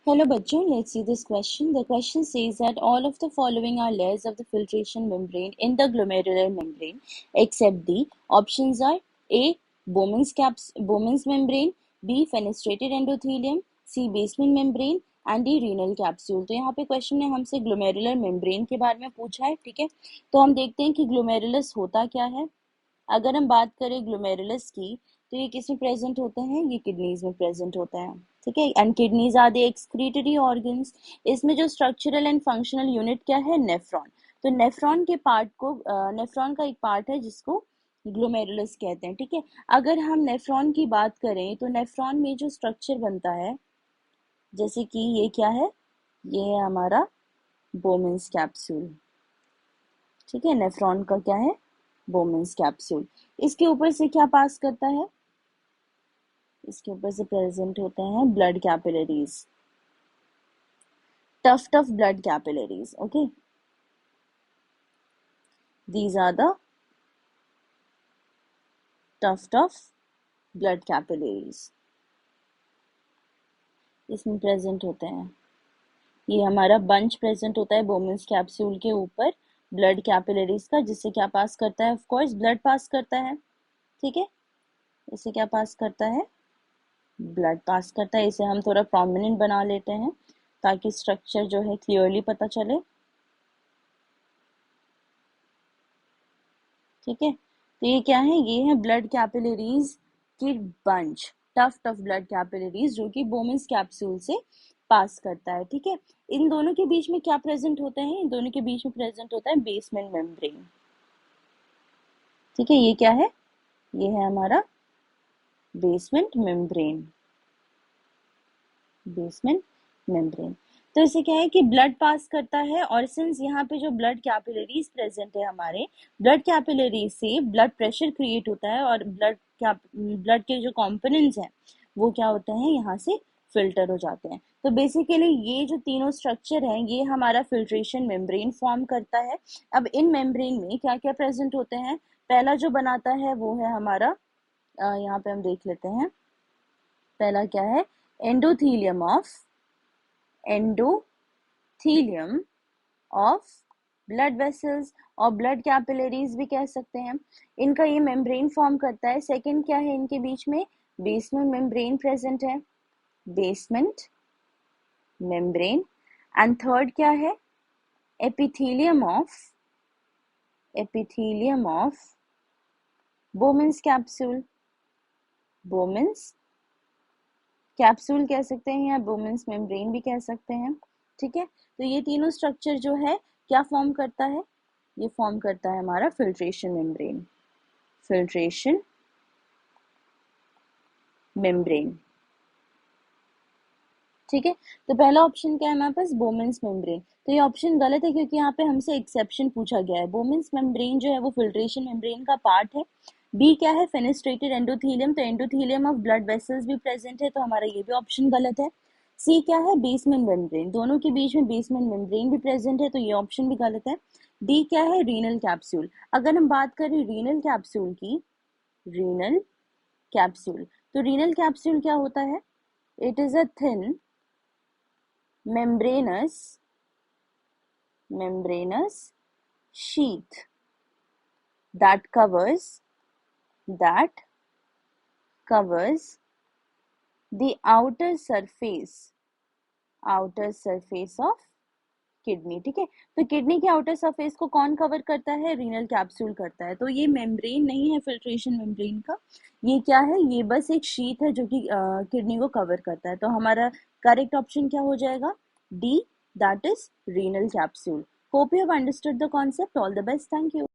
Hello बच्चों, let's see this question. The question says that all of the following are layers of the filtration membrane in the glomerular membrane except the options are A. Bowman's membrane, B. Fenestrated endothelium, C. Basement membrane and D. Renal capsule. तो यहाँ पे question ने हमसे glomerular membrane के बारे में पूछा है, ठीक है। तो हम देखते हैं कि ग्लोमेरुलस होता क्या है। अगर हम बात करें ग्लोमेरुलस की, तो ये किस में प्रेजेंट होते हैं? ये किडनीज में प्रेजेंट होता है, ठीक है। And kidneys are the excretory organs. इसमें जो स्ट्रक्चरल एंड फंक्शनल यूनिट क्या है? नेफ्रॉन। तो नेफ्रॉन के पार्ट को नेफ्रॉन का एक पार्ट है जिसको ग्लोमेरुलस कहते हैं, ठीक है। अगर हम नेफ्रॉन की बात करें तो नेफ्रॉन में जो स्ट्रक्चर बनता है, जैसे कि ये क्या है? ये है हमारा बोमेंस कैप्सूल, ठीक है। नेफ्रॉन का क्या है? बोमेंस कैप्सूल। इसके ऊपर से क्या पास करता है? इसके ऊपर से प्रेजेंट होते हैं blood capillaries, tuft of blood capillaries. Okay, these are the tuft of blood capillaries. इसमें प्रेजेंट होते हैं। ये हमारा बंच प्रेजेंट होता है बोमेंस कैप्सूल के ऊपर ब्लड कैपिलरीज का, जिससे क्या पास करता है? ऑफ कोर्स ब्लड पास करता है, ठीक है। इससे क्या पास करता है? ब्लड पास करता है। इसे हम थोड़ा प्रोमिनेंट बना लेते हैं ताकि स्ट्रक्चर जो है क्लियरली पता चले, ठीक है। तो ये क्या है? ये है ब्लड कैपिलरीज की bunch, tuft of blood capillaries, जो कि बोमेंस कैप्सूल से पास करता है, ठीक है। इन दोनों के बीच में क्या प्रेजेंट होता है? इन दोनों के बीच में प्रेजेंट होता है बेसमेंट मेम्ब्रेन, ठीक है। ये क्या है? ये है हमारा बेसमेंट मेम्ब्रेन, बेसमेंट मेम्ब्रेन। तो इसे क्या है कि ब्लड पास करता है, और सिंस यहाँ पे जो ब्लड कैपिलरीज प्रेजेंट है, हमारे ब्लड कैपिलरीज से ब्लड प्रेशर क्रिएट होता है, और ब्लड के जो कंपोनेंट्स हैं वो क्या होते हैं? यहाँ से फिल्टर हो जाते हैं। तो बेसिकली ये जो तीनों स्ट्रक्चर हैं, ये हमारा फिल्ट्रेशन मेम्ब्रेन फॉर्म करता है। अब इन मेम्ब्रेन में क्या क्या प्रेजेंट होते हैं? पहला जो बनाता है वो है हमारा, यहाँ पे हम देख लेते हैं। पहला क्या है? एंडोथीलियम ऑफ ब्लड वेसल्स, और ब्लड कैपिलरीज भी कह सकते हैं। इनका ये मेम्ब्रेन फॉर्म करता है। सेकंड क्या है? इनके बीच में बेसमेंट मेम्ब्रेन प्रेजेंट है, बेसमेंट मेम्ब्रेन। एंड थर्ड क्या है? एपिथेलियम ऑफ बोमेंस कैप्सूल, बोमेंस कैप्सूल कह सकते हैं या बोमेंस मेम्ब्रेन भी कह सकते हैं, ठीक है। तो ये तीनों स्ट्रक्चर जो है क्या फॉर्म करता है? ये फॉर्म करता है हमारा फिल्ट्रेशन मेम्ब्रेन, फिल्ट्रेशन मेम्ब्रेन, ठीक है। तो पहला ऑप्शन क्या है हमारे पास? बोमेंस मेम्ब्रेन। तो ये ऑप्शन गलत है क्योंकि यहाँ पे हमसे एक्सेप्शन पूछा गया है। बोमेंस मेम्ब्रेन जो है वो फिल्ट्रेशन मेम्ब्रेन का पार्ट है। बी क्या है? Fenestrated endothelium. तो एंडोथीलियम ऑफ ब्लड वेसल्स भी प्रेजेंट है, तो हमारा ये भी ऑप्शन गलत है। सी क्या है? Basement membrane. दोनों के बीच में बेसमेंट मेम्ब्रेन भी प्रेजेंट है, तो ये ऑप्शन भी गलत है। डी क्या है? Renal capsule. अगर हम बात करें रीनल कैप्सूल की, रीनल कैप्सूल, तो रीनल कैप्सूल क्या होता है? It is a thin membranous sheath that covers the outer surface of kidney, ठीक है। तो किडनी के आउटर सरफेस को कौन कवर करता है? रीनल कैप्सूल करता है। तो ये मेम्ब्रेन नहीं है फिल्ट्रेशन मेम्ब्रेन का, ये क्या है? ये बस एक शीट है जो कि किडनी को कवर करता है। तो हमारा करेक्ट ऑप्शन क्या हो जाएगा? D, that is renal capsule. Hope you have understood the concept. All the best, thank you.